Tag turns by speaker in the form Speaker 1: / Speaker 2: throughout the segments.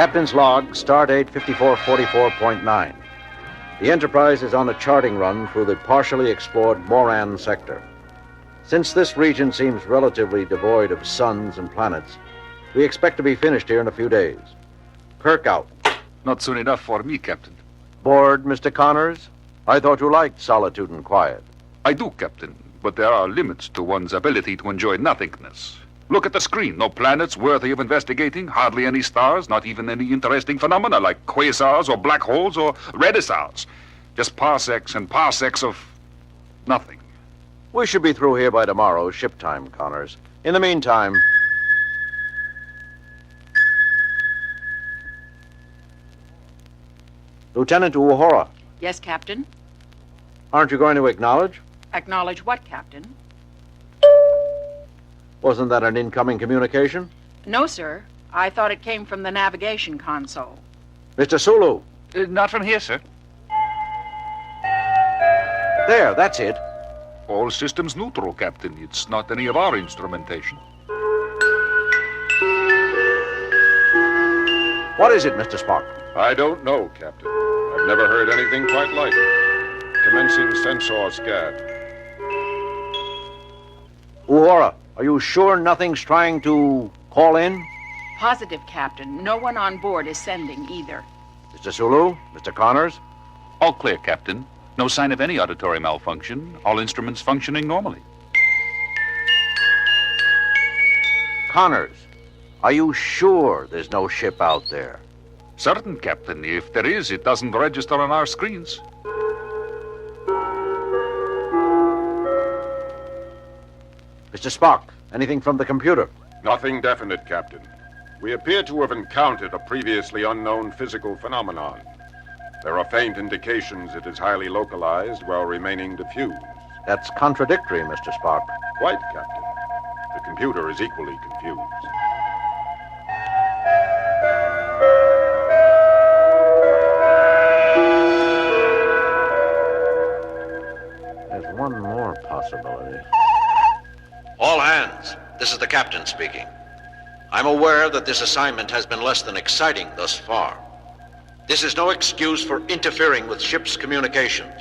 Speaker 1: Captain's log, stardate 5444.9. The Enterprise is on a charting run through the partially explored Moauv sector. Since this region seems relatively devoid of suns and planets, we expect to be finished here in a few days. Kirk out.
Speaker 2: Not soon enough for me, Captain.
Speaker 1: Bored, Mr. Connors? I thought you liked solitude and quiet.
Speaker 2: I do, Captain, but there are limits to one's ability to enjoy nothingness. Look at the screen. No planets worthy of investigating, hardly any stars, not even any interesting phenomena like quasars or black holes or redisars. Just parsecs and parsecs of nothing.
Speaker 1: We should be through here by tomorrow, ship time, Connors. In the meantime... Lieutenant Uhura.
Speaker 3: Yes, Captain.
Speaker 1: Aren't you going to acknowledge?
Speaker 3: Acknowledge what, Captain?
Speaker 1: Wasn't that an incoming communication?
Speaker 3: No, sir. I thought it came from the navigation console.
Speaker 1: Mr. Sulu.
Speaker 2: Not from here, sir.
Speaker 1: There, that's it.
Speaker 2: All systems neutral, Captain. It's not any of our instrumentation.
Speaker 1: What is it, Mr. Spock?
Speaker 4: I don't know, Captain. I've never heard anything quite like it. Commencing sensor scan.
Speaker 1: Uhura, are you sure nothing's trying to call in?
Speaker 3: Positive, Captain. No one on board is sending either.
Speaker 1: Mr. Sulu? Mr. Connors?
Speaker 2: All clear, Captain. No sign of any auditory malfunction. All instruments functioning normally.
Speaker 1: Connors, are you sure there's no ship out there?
Speaker 2: Certain, Captain. If there is, it doesn't register on our screens.
Speaker 1: Mr. Spock, anything from the computer?
Speaker 4: Nothing definite, Captain. We appear to have encountered a previously unknown physical phenomenon. There are faint indications it is highly localized while remaining diffuse.
Speaker 1: That's contradictory, Mr. Spock.
Speaker 4: Quite, Captain. The computer is equally confused.
Speaker 1: There's one more possibility.
Speaker 5: All hands, this is the captain speaking. I'm aware that this assignment has been less than exciting thus far. This is no excuse for interfering with ship's communications.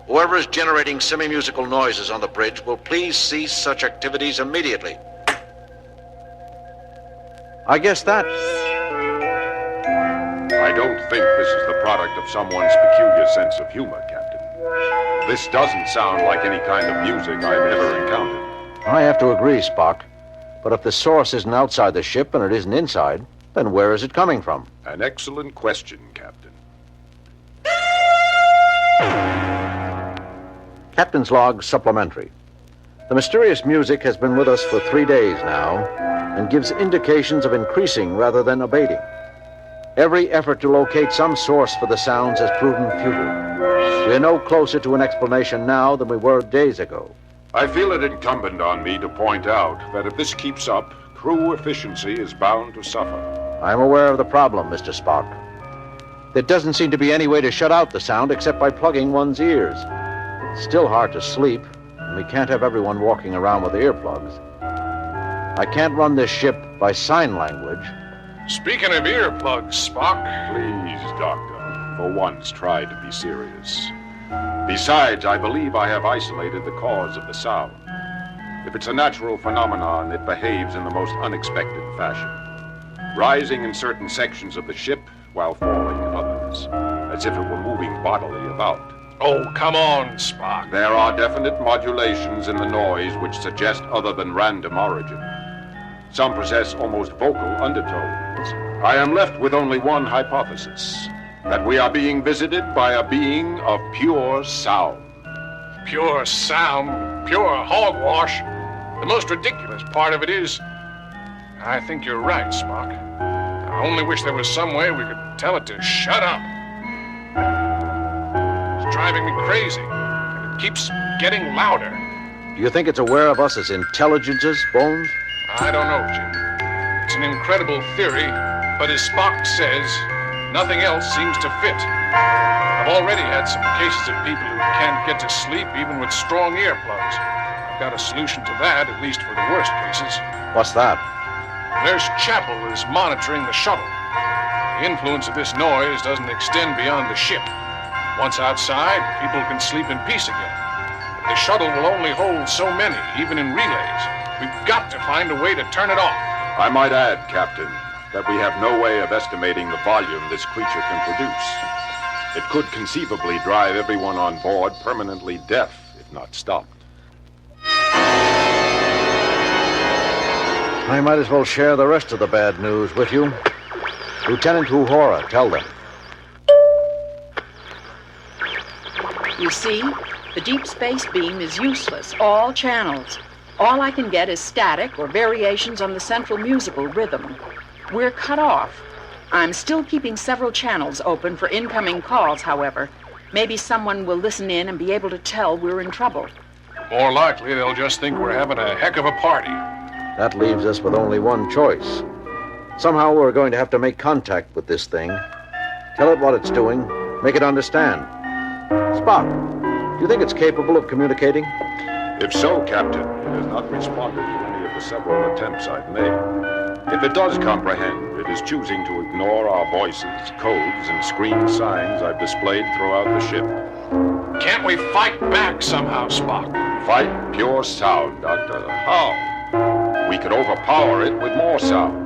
Speaker 5: Whoever is generating semi-musical noises on the bridge will please cease such activities immediately.
Speaker 1: I guess that...
Speaker 4: I don't think this is the product of someone's peculiar sense of humor, Captain. This doesn't sound like any kind of music I've ever encountered.
Speaker 1: I have to agree, Spock. But if the source isn't outside the ship and it isn't inside, then where is it coming from?
Speaker 4: An excellent question, Captain.
Speaker 1: Captain's log supplementary. The mysterious music has been with us for 3 days now and gives indications of increasing rather than abating. Every effort to locate some source for the sounds has proven futile. We are no closer to an explanation now than we were days ago.
Speaker 4: I feel it incumbent on me to point out that if this keeps up, crew efficiency is bound to suffer.
Speaker 1: I'm aware of the problem, Mr. Spock. There doesn't seem to be any way to shut out the sound except by plugging one's ears. It's still hard to sleep, and we can't have everyone walking around with earplugs. I can't run this ship by sign language.
Speaker 6: Speaking of earplugs, Spock.
Speaker 4: Please, Doctor, for once try to be serious. Besides, I believe I have isolated the cause of the sound. If it's a natural phenomenon, it behaves in the most unexpected fashion, rising in certain sections of the ship while falling in others, as if it were moving bodily about.
Speaker 6: Oh, come on, Spock.
Speaker 4: There are definite modulations in the noise which suggest other than random origin. Some possess almost vocal undertones. I am left with only one hypothesis, that we are being visited by a being of pure sound.
Speaker 6: Pure sound, pure hogwash. The most ridiculous part of it is, I think you're right, Spock. I only wish there was some way we could tell it to shut up. It's driving me crazy, and it keeps getting louder.
Speaker 1: Do you think it's aware of us as intelligences, Bones?
Speaker 6: I don't know, Jim. It's an incredible theory, but as Spock says, nothing else seems to fit. I've already had some cases of people who can't get to sleep even with strong earplugs. I've got a solution to that, at least for the worst cases.
Speaker 1: What's that?
Speaker 6: Nurse Chapel is monitoring the shuttle. The influence of this noise doesn't extend beyond the ship. Once outside, people can sleep in peace again. But the shuttle will only hold so many, even in relays. We've got to find a way to turn it off.
Speaker 4: I might add, Captain, that we have no way of estimating the volume this creature can produce. It could conceivably drive everyone on board permanently deaf, if not stopped.
Speaker 1: I might as well share the rest of the bad news with you. Lieutenant Uhura, tell them.
Speaker 3: You see, the deep space beam is useless, all channels. All I can get is static or variations on the central musical rhythm. We're cut off. I'm still keeping several channels open for incoming calls, however. Maybe someone will listen in and be able to tell we're in trouble.
Speaker 6: More likely, they'll just think we're having a heck of a party.
Speaker 1: That leaves us with only one choice. Somehow we're going to have to make contact with this thing. Tell it what it's doing. Make it understand. Spock, do you think it's capable of communicating?
Speaker 4: If so, Captain, it has not responded to any of the several attempts I've made. If it does comprehend, it is choosing to ignore our voices, codes, and screen signs I've displayed throughout the ship.
Speaker 6: Can't we fight back somehow, Spock?
Speaker 4: Fight pure sound, Doctor. How? We could overpower it with more sound.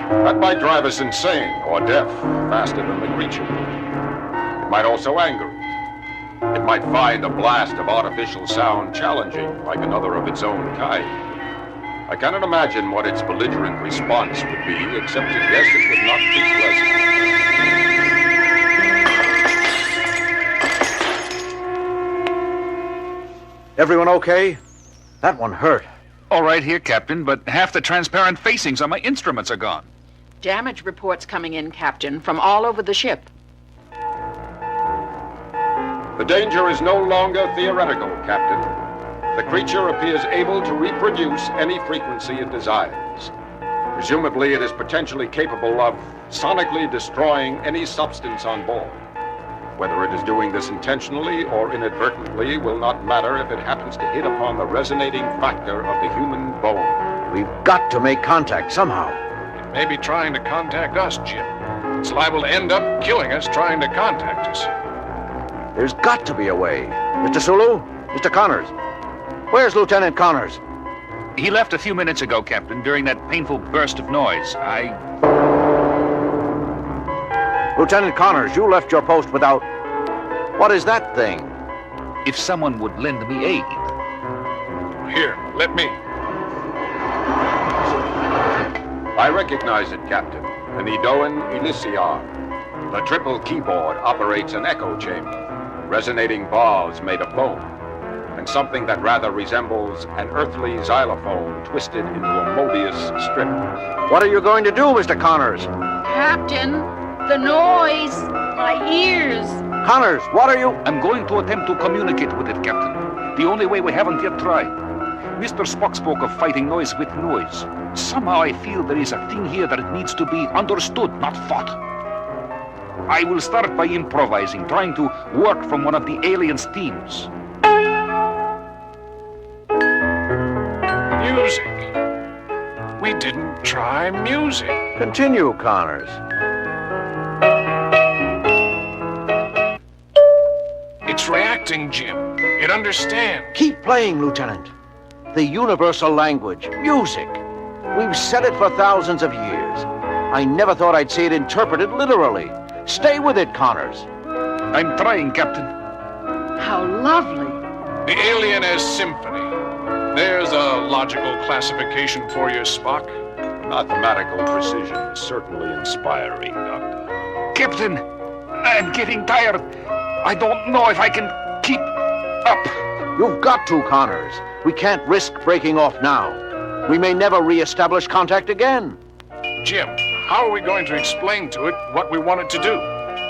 Speaker 4: That might drive us insane or deaf faster than the creature. It might also anger it. It might find a blast of artificial sound challenging, like another of its own kind. I cannot imagine what its belligerent response would be, except to guess it would not be pleasant.
Speaker 1: Everyone okay? That one hurt.
Speaker 2: All right here, Captain, but half the transparent facings on my instruments are gone.
Speaker 3: Damage reports coming in, Captain, from all over the ship.
Speaker 4: The danger is no longer theoretical, Captain. The creature appears able to reproduce any frequency it desires. Presumably, it is potentially capable of sonically destroying any substance on board. Whether it is doing this intentionally or inadvertently will not matter if it happens to hit upon the resonating factor of the human bone.
Speaker 1: We've got to make contact somehow.
Speaker 6: It may be trying to contact us, Jim. It's liable to end up killing us trying to contact us.
Speaker 1: There's got to be a way. Mr. Sulu? Mr. Connors? Where's Lieutenant Connors?
Speaker 2: He left a few minutes ago, Captain, during that painful burst of noise.
Speaker 1: Lieutenant Connors, you left your post without... What is that thing?
Speaker 2: If someone would lend me aid.
Speaker 6: Here, let me.
Speaker 4: I recognize it, Captain. An Edoan Elysiar. The triple keyboard operates an echo chamber, resonating bars made of bone, and something that rather resembles an earthly xylophone twisted into a Mobius strip.
Speaker 1: What are you going to do, Mr. Connors?
Speaker 3: Captain, the noise! My ears!
Speaker 1: Connors, what are you...
Speaker 2: I'm going to attempt to communicate with it, Captain. The only way we haven't yet tried. Mr. Spock spoke of fighting noise with noise. Somehow I feel there is a thing here that it needs to be understood, not fought. I will start by improvising, trying to work from one of the aliens' themes.
Speaker 6: Music. We didn't try music.
Speaker 1: Continue, Connors.
Speaker 6: It's reacting, Jim. It understands.
Speaker 1: Keep playing, Lieutenant. The universal language, music. We've said it for thousands of years. I never thought I'd see it interpreted literally. Stay with it, Connors.
Speaker 2: I'm trying, Captain.
Speaker 3: How lovely.
Speaker 6: The alien as symphony. There's a logical classification for you, Spock.
Speaker 4: Mathematical precision is certainly inspiring, Doctor.
Speaker 2: Captain, I'm getting tired. I don't know if I can keep up.
Speaker 1: You've got to, Connors. We can't risk breaking off now. We may never re-establish contact again.
Speaker 6: Jim, how are we going to explain to it what we want it to do?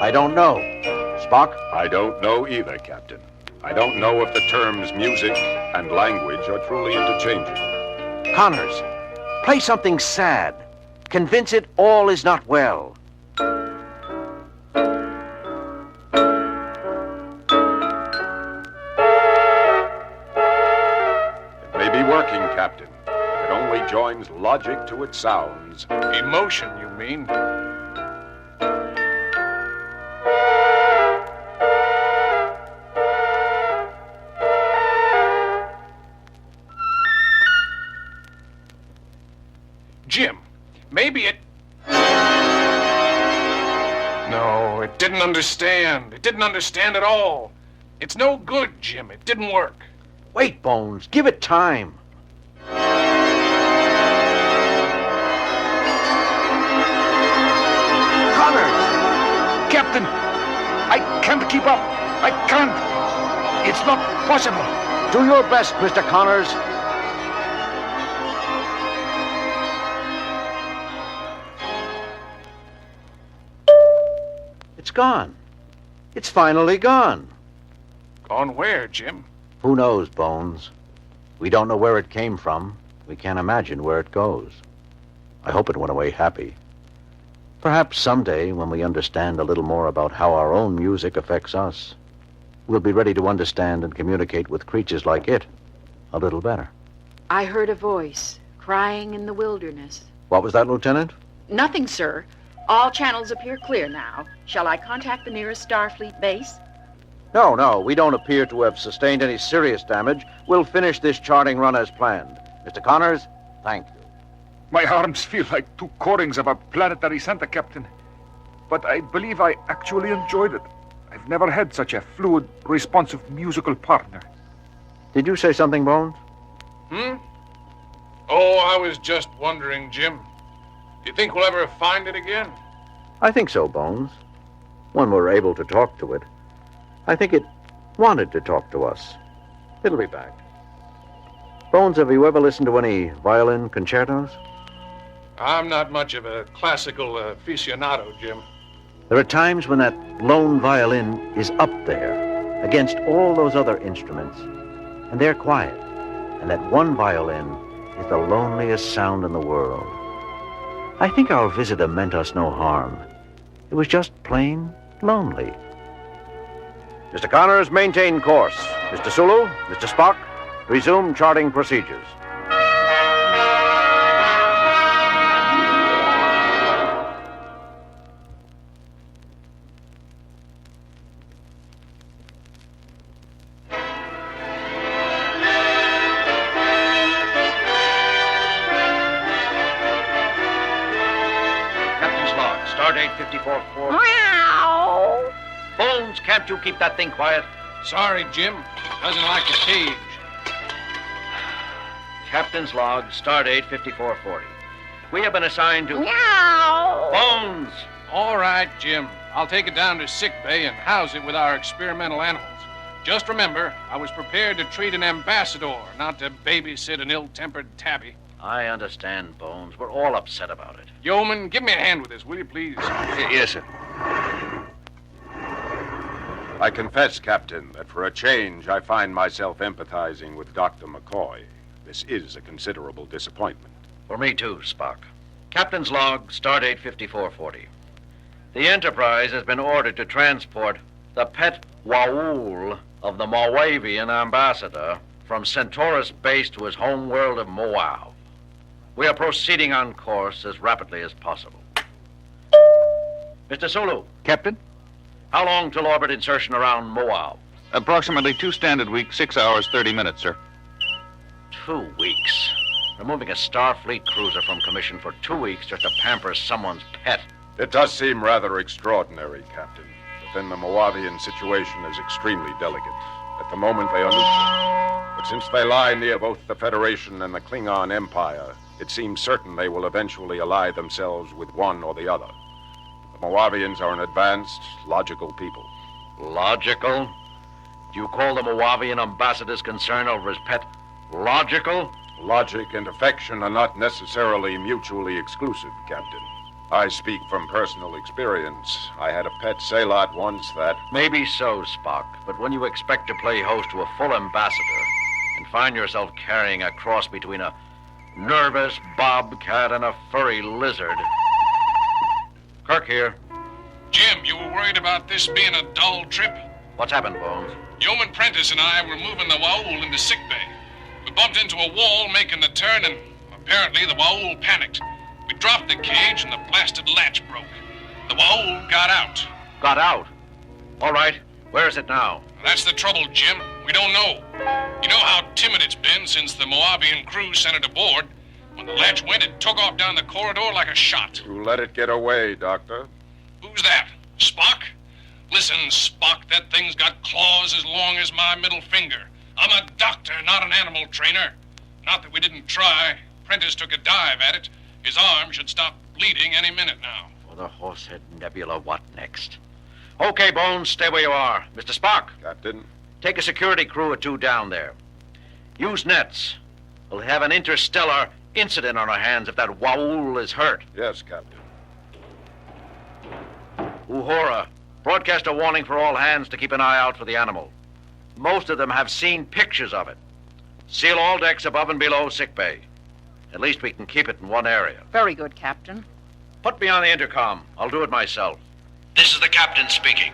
Speaker 1: I don't know. Spock?
Speaker 4: I don't know either, Captain. I don't know if the terms music and language are truly interchangeable.
Speaker 1: Connors, play something sad. Convince it all is not well.
Speaker 4: It may be working, Captain. If it only joins logic to its sounds.
Speaker 6: Emotion, you mean? understand. It didn't understand at all. It's no good, Jim. It didn't work.
Speaker 1: Wait, Bones. Give it time.
Speaker 2: Connors! Captain! I can't keep up. I can't. It's not possible.
Speaker 1: Do your best, Mr. Connors. It's gone. It's finally gone.
Speaker 6: Gone where, Jim?
Speaker 1: Who knows, Bones? We don't know where it came from. We can't imagine where it goes. I hope it went away happy. Perhaps someday, when we understand a little more about how our own music affects us, we'll be ready to understand and communicate with creatures like it a little better.
Speaker 3: I heard a voice crying in the wilderness.
Speaker 1: What was that, Lieutenant?
Speaker 3: Nothing, sir. All channels appear clear now. Shall I contact the nearest Starfleet base?
Speaker 1: No, we don't appear to have sustained any serious damage. We'll finish this charting run as planned. Mr. Connors, thank you.
Speaker 2: My arms feel like two corings of a planetary center, Captain. But I believe I actually enjoyed it. I've never had such a fluid, responsive musical partner.
Speaker 1: Did you say something, Bones?
Speaker 6: Oh, I was just wondering, Jim. Do you think we'll ever find it again?
Speaker 1: I think so, Bones. When we're able to talk to it. I think it wanted to talk to us. It'll be back. Bones, have you ever listened to any violin concertos?
Speaker 6: I'm not much of a classical aficionado, Jim.
Speaker 1: There are times when that lone violin is up there against all those other instruments, and they're quiet, and that one violin is the loneliest sound in the world. I think our visitor meant us no harm. It was just plain lonely. Mr. Connors, maintain course. Mr. Sulu, Mr. Spock, resume charting procedures.
Speaker 5: Captain's log, stardate 54-4.
Speaker 3: Meow!
Speaker 5: Bones, can't you keep that thing quiet?
Speaker 6: Sorry, Jim. Doesn't like a cage.
Speaker 5: Captain's log, stardate 5440. We have been assigned to...
Speaker 3: Meow!
Speaker 5: Bones!
Speaker 6: All right, Jim. I'll take it down to sick bay and house it with our experimental animals. Just remember, I was prepared to treat an ambassador, not to babysit an ill-tempered tabby.
Speaker 5: I understand, Bones. We're all upset about it.
Speaker 6: Yeoman, give me a hand with this, will you, please?
Speaker 2: Yes, sir.
Speaker 4: I confess, Captain, that for a change, I find myself empathizing with Dr. McCoy. This is a considerable disappointment.
Speaker 5: For me, too, Spock. Captain's log, stardate 5440. The Enterprise has been ordered to transport the pet Moauv of the Moavian ambassador from Centaurus base to his home world of Moauv. We are proceeding on course as rapidly as possible. Mr. Sulu,
Speaker 2: Captain?
Speaker 5: how long till orbit insertion around Moauv?
Speaker 2: Approximately 2 standard weeks, 6 hours, 30 minutes, sir.
Speaker 5: 2 weeks. Removing a Starfleet cruiser from commission for 2 weeks just to pamper someone's pet.
Speaker 4: It does seem rather extraordinary, Captain. But then the Moavian situation is extremely delicate. At the moment, they are neutral. But since they lie near both the Federation and the Klingon Empire, it seems certain they will eventually ally themselves with one or the other. The Moavians are an advanced, logical people.
Speaker 5: Logical? Do you call the Moavian ambassador's concern over his pet logical?
Speaker 4: Logic and affection are not necessarily mutually exclusive, Captain. I speak from personal experience. I had a pet Sailot once that...
Speaker 5: Maybe so, Spock, but when you expect to play host to a full ambassador and find yourself carrying a cross between a nervous bobcat and a furry lizard... Kirk here.
Speaker 6: Jim, you were worried about this being a dull trip?
Speaker 5: What's happened, Bones?
Speaker 6: Yeoman Prentice and I were moving the Moauv into sick bay. We bumped into a wall making the turn, and apparently the Moauv panicked. We dropped the cage, and the blasted latch broke. The Moauv got out.
Speaker 5: Got out? All right. Where is it now?
Speaker 6: That's the trouble, Jim. We don't know. You know how timid it's been since the Moavian crew sent it aboard. When the latch went, it took off down the corridor like a shot.
Speaker 4: You let it get away, Doctor.
Speaker 6: Who's that? Spock? Listen, Spock, that thing's got claws as long as my middle finger. I'm a doctor, not an animal trainer. Not that we didn't try. Prentice took a dive at it. His arm should stop bleeding any minute now.
Speaker 1: For the Horsehead Nebula, what next? Okay, Bones, stay where you are. Mr. Spock,
Speaker 4: Captain?
Speaker 1: take a security crew or two down there. Use nets. We'll have an interstellar incident on our hands if that Moauv is hurt.
Speaker 4: Yes, Captain.
Speaker 1: Uhura, broadcast a warning for all hands to keep an eye out for the animal. Most of them have seen pictures of it. Seal all decks above and below sickbay. At least we can keep it in one area.
Speaker 3: Very good, Captain.
Speaker 1: Put me on the intercom. I'll do it myself.
Speaker 5: This is the captain speaking.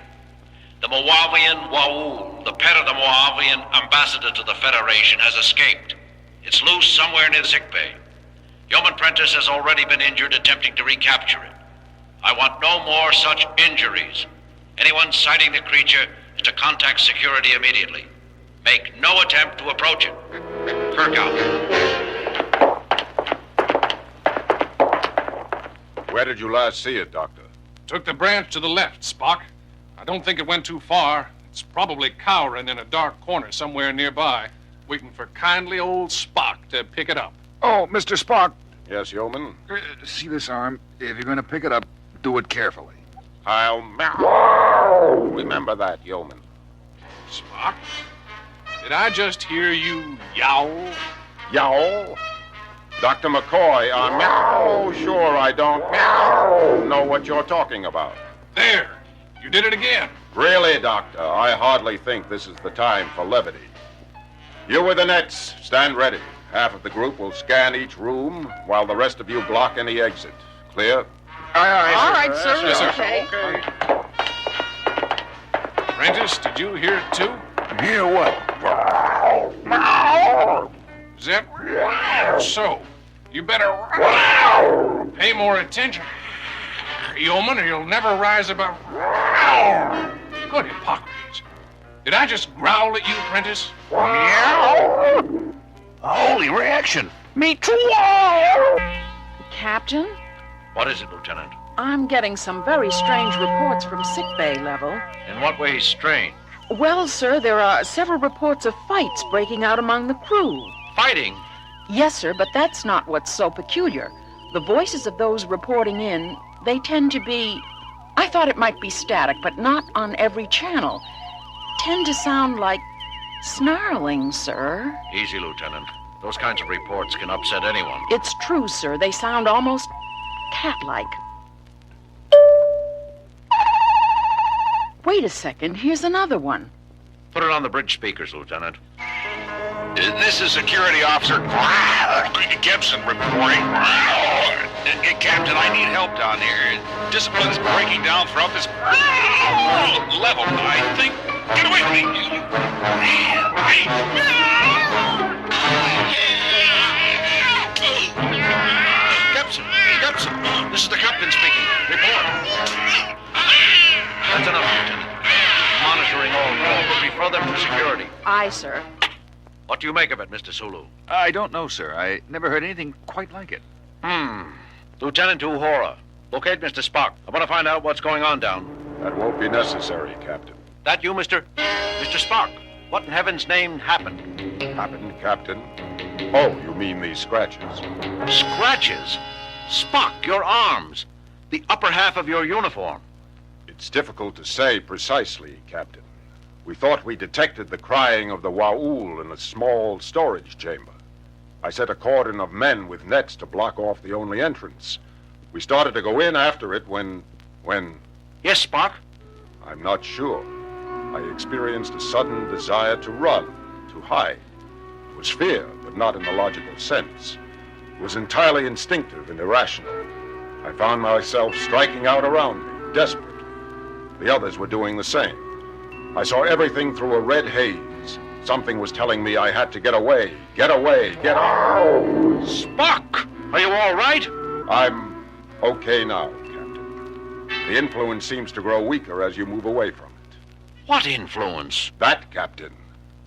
Speaker 5: The Moauv, the pet of the Moauvian ambassador to the Federation, has escaped. It's loose somewhere near the sickbay. Yeoman Prentice has already been injured attempting to recapture it. I want no more such injuries. Anyone sighting the creature is to contact security immediately. Make no attempt to approach it. Kirk out.
Speaker 4: Where did you last see it, Doctor?
Speaker 6: Took the branch to the left, Spock. I don't think it went too far. It's probably cowering in a dark corner somewhere nearby, waiting for kindly old Spock to pick it up.
Speaker 2: Oh, Mr. Spock,
Speaker 4: Yes, Yeoman?
Speaker 2: see this arm? If you're going to pick it up, do it carefully.
Speaker 4: I'll meow. Remember that, Yeoman.
Speaker 6: Spock? Did I just hear you yowl?
Speaker 4: Yowl? Dr. McCoy, meow. Sure, I don't meow know what you're talking about.
Speaker 6: There! You did it again.
Speaker 4: Really, Doctor, I hardly think this is the time for levity. You with the nets, stand ready. Half of the group will scan each room, while the rest of you block any exit. Clear?
Speaker 3: All right, sir.
Speaker 6: Yes, sir.
Speaker 3: Okay.
Speaker 6: Prentice, did you hear it too?
Speaker 2: Hear what?
Speaker 6: Is that so? You better pay more attention, Yeoman, or you'll never rise above. Good Hippocrates. Did I just growl at you, Prentice?
Speaker 2: Holy reaction.
Speaker 3: Me too. Captain,
Speaker 1: What is it, Lieutenant?
Speaker 3: I'm getting some very strange reports from sickbay level.
Speaker 1: In what way strange?
Speaker 3: Well, sir, there are several reports of fights breaking out among the crew.
Speaker 1: Fighting?
Speaker 3: Yes, sir, but that's not what's so peculiar. The voices of those reporting in, they tend to be... I thought it might be static, but not on every channel. Tend to sound like snarling, sir.
Speaker 1: Easy, Lieutenant. Those kinds of reports can upset anyone.
Speaker 3: It's true, sir. They sound almost cat-like. Wait a second. Here's another one.
Speaker 1: Put it on the bridge speakers, Lieutenant.
Speaker 2: This is Security Officer Gibson reporting. Captain, I need help down here. Discipline is breaking down throughout this level, I think. Get away from me!
Speaker 1: Gibson, this is the captain speaking. Report. That's enough, Lieutenant. Monitoring all rooms. Refer them to security.
Speaker 3: Aye, sir.
Speaker 1: What do you make of it, Mr. Sulu?
Speaker 2: I don't know, sir. I never heard anything quite like it.
Speaker 1: Lieutenant Uhura, locate Mr. Spock. I want to find out what's going on down.
Speaker 4: That won't be necessary, Captain.
Speaker 1: That you, Mr. Spock? What in heaven's name happened?
Speaker 4: Happened, Captain? Oh, you mean these scratches?
Speaker 1: Scratches? Spock, your arms. The upper half of your uniform.
Speaker 4: It's difficult to say precisely, Captain. We thought we detected the crying of the Moauv in a small storage chamber. I set a cordon of men with nets to block off the only entrance. We started to go in after it when...
Speaker 1: Yes, Spock?
Speaker 4: I'm not sure. I experienced a sudden desire to run, to hide. It was fear, but not in the logical sense. It was entirely instinctive and irrational. I found myself striking out around me, desperate. The others were doing the same. I saw everything through a red haze. Something was telling me I had to get away, get away, get out.
Speaker 1: Spock! Are you all right?
Speaker 4: I'm okay now, Captain. The influence seems to grow weaker as you move away from it.
Speaker 1: What influence?
Speaker 4: That, Captain,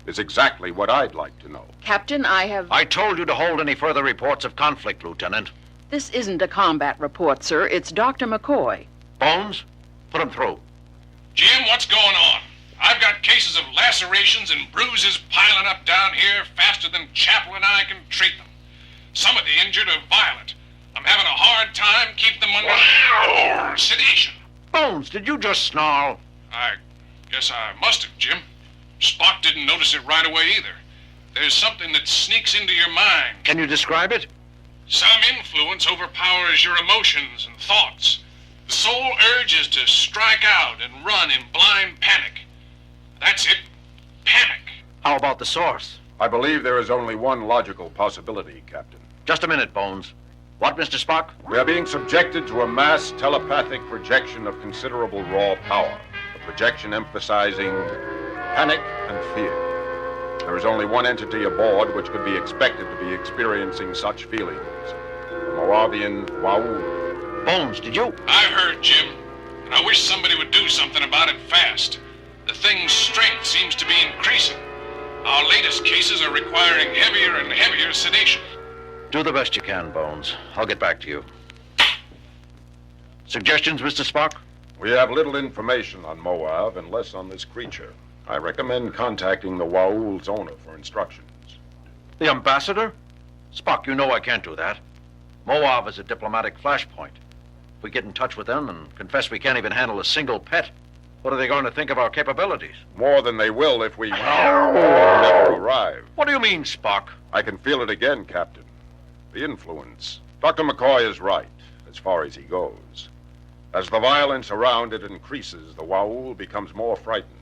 Speaker 4: is exactly what I'd like to know.
Speaker 3: Captain,
Speaker 1: I told you to hold any further reports of conflict, Lieutenant.
Speaker 3: This isn't a combat report, sir. It's Dr. McCoy.
Speaker 1: Bones, put him through.
Speaker 6: Jim, what's going on? I've got cases of lacerations and bruises piling up down here faster than Chapel and I can treat them. Some of the injured are violent. I'm having a hard time keeping them under sedation.
Speaker 1: Bones, did you just snarl?
Speaker 6: I guess I must have, Jim. Spock didn't notice it right away either. There's something that sneaks into your mind.
Speaker 1: Can you describe it?
Speaker 6: Some influence overpowers your emotions and thoughts. The sole urge is to strike out and run in blind panic. That's it. Panic.
Speaker 1: How about the source?
Speaker 4: I believe there is only one logical possibility, Captain.
Speaker 1: Just a minute, Bones. What, Mr. Spock?
Speaker 4: We are being subjected to a mass telepathic projection of considerable raw power. A projection emphasizing panic and fear. There is only one entity aboard which could be expected to be experiencing such feelings. The Moavian Moauv.
Speaker 1: Bones, did you?
Speaker 6: I've heard, Jim, and I wish somebody would do something about it fast. The thing's strength seems to be increasing. Our latest cases are requiring heavier and heavier sedation.
Speaker 1: Do the best you can, Bones. I'll get back to you. Suggestions, Mr. Spock?
Speaker 4: We have little information on Moauv and less on this creature. I recommend contacting the Waul's owner for instructions.
Speaker 1: The ambassador? Spock, you know I can't do that. Moauv is a diplomatic flashpoint. If we get in touch with them and confess we can't even handle a single pet, what are they going to think of our capabilities?
Speaker 4: More than they will if we never arrive.
Speaker 1: What do you mean, Spock?
Speaker 4: I can feel it again, Captain. The influence. Dr. McCoy is right, as far as he goes. As the violence around it increases, the Waul becomes more frightened.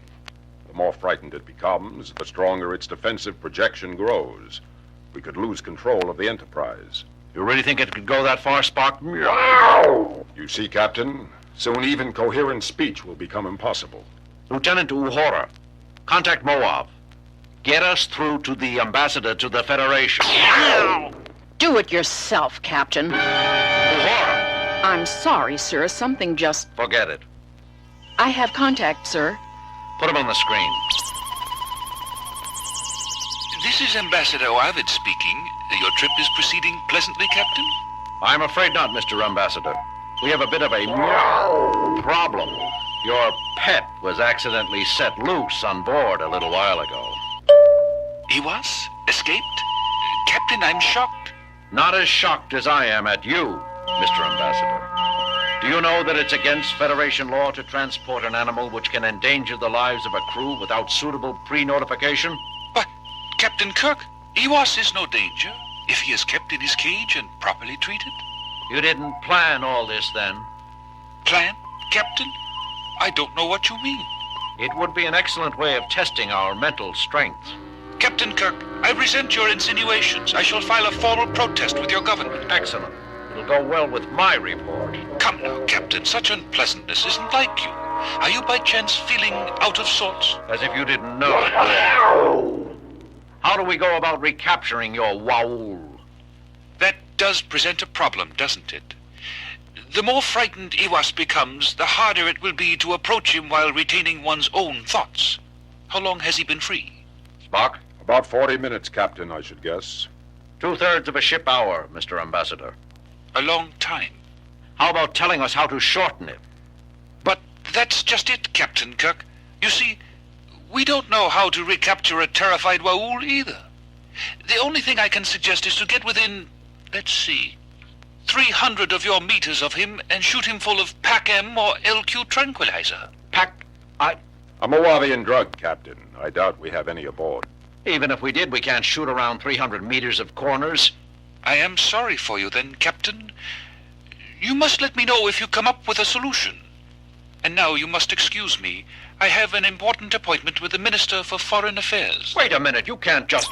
Speaker 4: The more frightened it becomes, the stronger its defensive projection grows. We could lose control of the Enterprise.
Speaker 1: You really think it could go that far, Spock?
Speaker 4: You see, Captain, soon even coherent speech will become impossible.
Speaker 1: Lieutenant Uhura, contact Moauv. Get us through to the ambassador to the Federation.
Speaker 3: Do it yourself, Captain.
Speaker 1: Uhura!
Speaker 3: I'm sorry, sir. Something just...
Speaker 1: Forget it.
Speaker 3: I have contact, sir.
Speaker 1: Put him on the screen.
Speaker 7: This is Ambassador Ovid speaking. Your trip is proceeding pleasantly, Captain?
Speaker 1: I'm afraid not, Mr. Ambassador. We have a bit of a problem. Your pet was accidentally set loose on board a little while ago.
Speaker 7: He was? Escaped? Captain, I'm shocked.
Speaker 1: Not as shocked as I am at you, Mr. Ambassador. Do you know that it's against Federation law to transport an animal which can endanger the lives of a crew without suitable pre-notification?
Speaker 7: But, Captain Kirk, Iwas is no danger if he is kept in his cage and properly treated.
Speaker 1: You didn't plan all this then?
Speaker 7: Plan, Captain? I don't know what you mean.
Speaker 1: It would be an excellent way of testing our mental strength.
Speaker 7: Captain Kirk, I resent your insinuations. I shall file a formal protest with your government.
Speaker 1: Excellent. It'll go well with my report.
Speaker 7: Come now, Captain. Such unpleasantness isn't like you. Are you by chance feeling out of sorts?
Speaker 1: As if you didn't know. How do we go about recapturing your Waul?
Speaker 7: That does present a problem, doesn't it? The more frightened Iwas becomes, the harder it will be to approach him while retaining one's own thoughts. How long has he been free?
Speaker 1: Spock?
Speaker 4: About 40 minutes, Captain, I should guess.
Speaker 1: 2/3 of a ship hour, Mr. Ambassador.
Speaker 7: A long time.
Speaker 1: How about telling us how to shorten it?
Speaker 7: But that's just it, Captain Kirk. You see, we don't know how to recapture a terrified Waul either. The only thing I can suggest is to get within, let's see, 300 of your meters of him and shoot him full of Pac-M or LQ tranquilizer.
Speaker 4: A Moavian drug, Captain. I doubt we have any aboard.
Speaker 1: Even if we did, we can't shoot around 300 meters of corners.
Speaker 7: I am sorry for you then, Captain. You must let me know if you come up with a solution. And now you must excuse me. I have an important appointment with the Minister for Foreign Affairs.
Speaker 1: Wait a minute, you can't just...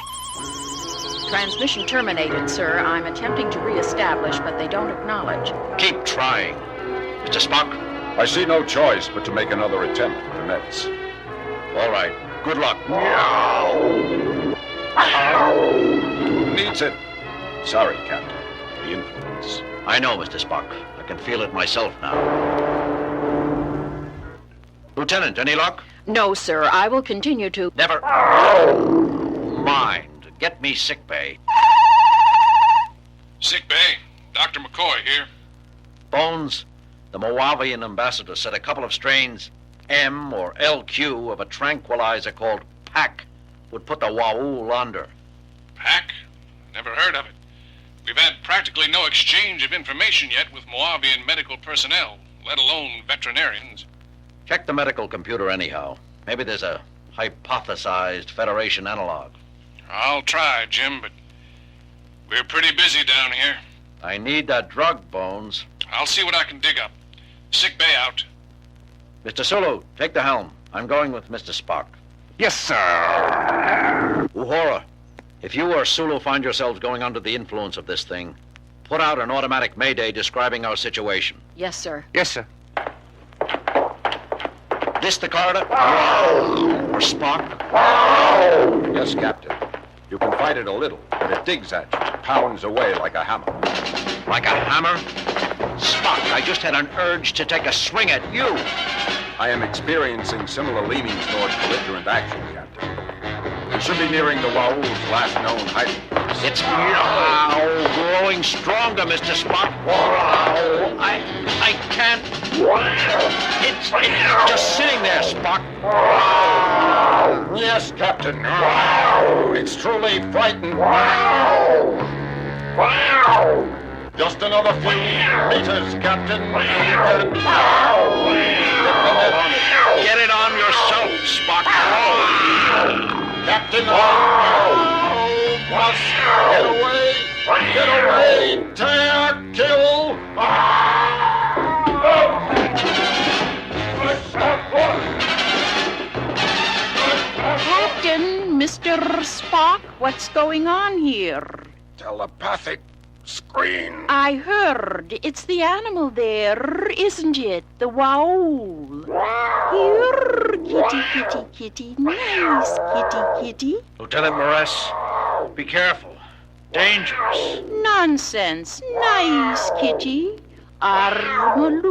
Speaker 3: Transmission terminated, sir. I'm attempting to reestablish, but they don't acknowledge.
Speaker 1: Keep trying. Mr. Spock?
Speaker 4: I see no choice but to make another attempt with the Mets.
Speaker 1: All right. Good luck.
Speaker 4: Who needs it? Sorry, Captain. The influence.
Speaker 1: I know, Mr. Spock. I can feel it myself now. Lieutenant, any luck?
Speaker 3: No, sir. I will continue to...
Speaker 1: Never mind. Get me sickbay.
Speaker 6: Sick bay. Dr. McCoy here.
Speaker 1: Bones, the Moavian ambassador said a couple of strains M or LQ of a tranquilizer called PAC would put the Waul under.
Speaker 6: Pack? Never heard of it. We've had practically no exchange of information yet with Moavian medical personnel, let alone veterinarians.
Speaker 1: Check the medical computer anyhow. Maybe there's a hypothesized Federation analog.
Speaker 6: I'll try, Jim, but we're pretty busy down here.
Speaker 1: I need that drug, Bones.
Speaker 6: I'll see what I can dig up. Sick bay out.
Speaker 1: Mr. Sulu, take the helm. I'm going with Mr. Spock.
Speaker 2: Yes, sir.
Speaker 1: Uhura, if you or Sulu find yourselves going under the influence of this thing, put out an automatic mayday describing our situation.
Speaker 3: Yes, sir.
Speaker 2: Yes, sir.
Speaker 1: This the corridor? Or Spock?
Speaker 4: Yes, Captain. You can fight it a little, but it digs at you, pounds away like a hammer.
Speaker 1: Like a hammer? Spock, I just had an urge to take a swing at you.
Speaker 4: I am experiencing similar leanings towards belligerent action, Captain. We should be nearing the Waul's last known hiding place.
Speaker 1: It's now growing stronger, Mr. Spock. I can't. It's just sitting there, Spock.
Speaker 4: Yes, Captain. It's truly frightened. Just another few meters, Captain.
Speaker 1: Get it on yourself, Spock.
Speaker 4: Captain, must get away! Get away! Tear! Kill!
Speaker 3: Captain, Mr. Spock, what's going on here?
Speaker 4: Telepathic screen.
Speaker 3: I heard. It's the animal there, isn't it? The Waul. Here, kitty, kitty, kitty. Nice, kitty, kitty.
Speaker 1: Lieutenant Moress, be careful. Dangerous.
Speaker 3: Nonsense. Nice, kitty. Armalurvau.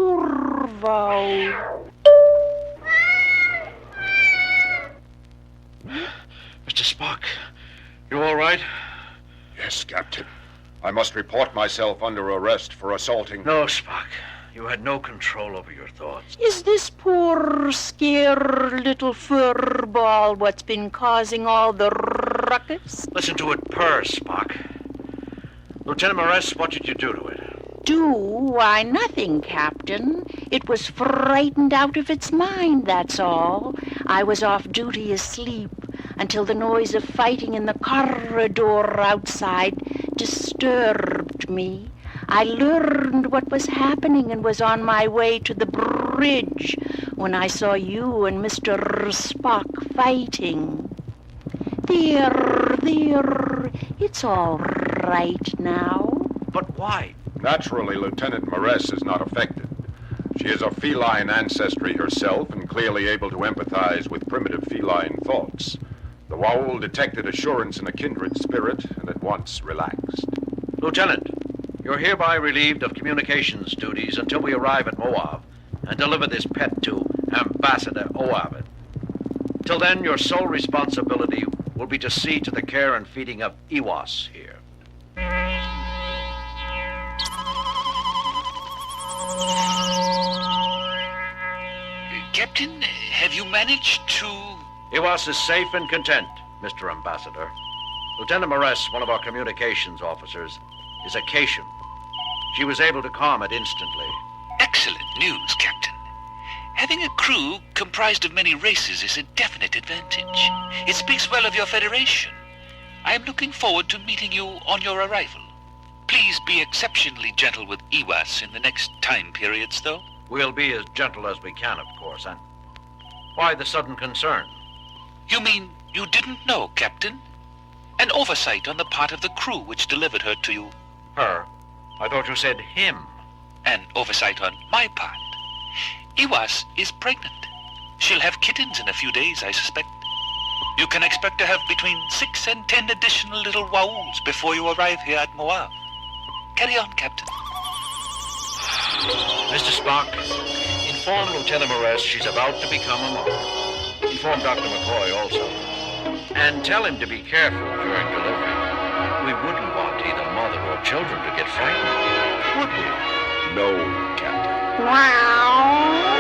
Speaker 1: Mr. Spock, you all right?
Speaker 4: Yes, Captain. I must report myself under arrest for assaulting...
Speaker 1: No, Spock. You had no control over your thoughts.
Speaker 3: Is this poor, scared little furball what's been causing all the ruckus?
Speaker 1: Listen to it purr, Spock. Lieutenant Moress, what did you do to it?
Speaker 3: Do? Why, nothing, Captain. It was frightened out of its mind, that's all. I was off duty asleep until the noise of fighting in the corridor outside disturbed me. I learned what was happening and was on my way to the bridge when I saw you and Mr. Spock fighting. There, it's all right now.
Speaker 1: But why?
Speaker 4: Naturally, Lieutenant Moress is not affected. She is of feline ancestry herself and clearly able to empathize with primitive feline thoughts. The Waul detected assurance in a kindred spirit and at once relaxed.
Speaker 1: Lieutenant, you're hereby relieved of communications duties until we arrive at Moauv and deliver this pet to Ambassador Oavid. Till then, your sole responsibility will be to see to the care and feeding of Iwas here.
Speaker 7: Captain, have you managed to...
Speaker 1: Iwas is safe and content, Mr. Ambassador. Lieutenant Moress, one of our communications officers, is a Cation. She was able to calm it instantly.
Speaker 7: Excellent news, Captain. Having a crew comprised of many races is a definite advantage. It speaks well of your Federation. I am looking forward to meeting you on your arrival. Please be exceptionally gentle with Iwas in the next time periods, though.
Speaker 1: We'll be as gentle as we can, of course, and why the sudden concern?
Speaker 7: You mean you didn't know, Captain? An oversight on the part of the crew which delivered her to you.
Speaker 1: Her? I thought you said him.
Speaker 7: An oversight on my part. Iwas is pregnant. She'll have kittens in a few days, I suspect. You can expect to have between 6 and 10 additional little Wauls before you arrive here at Moauv. Carry on, Captain.
Speaker 1: Mr. Spock, inform Lieutenant Moress she's about to become a mother. Inform Dr. McCoy also. And tell him to be careful during delivery. We wouldn't want either mother or children to get frightened, would we?
Speaker 4: No, Captain.
Speaker 3: Wow.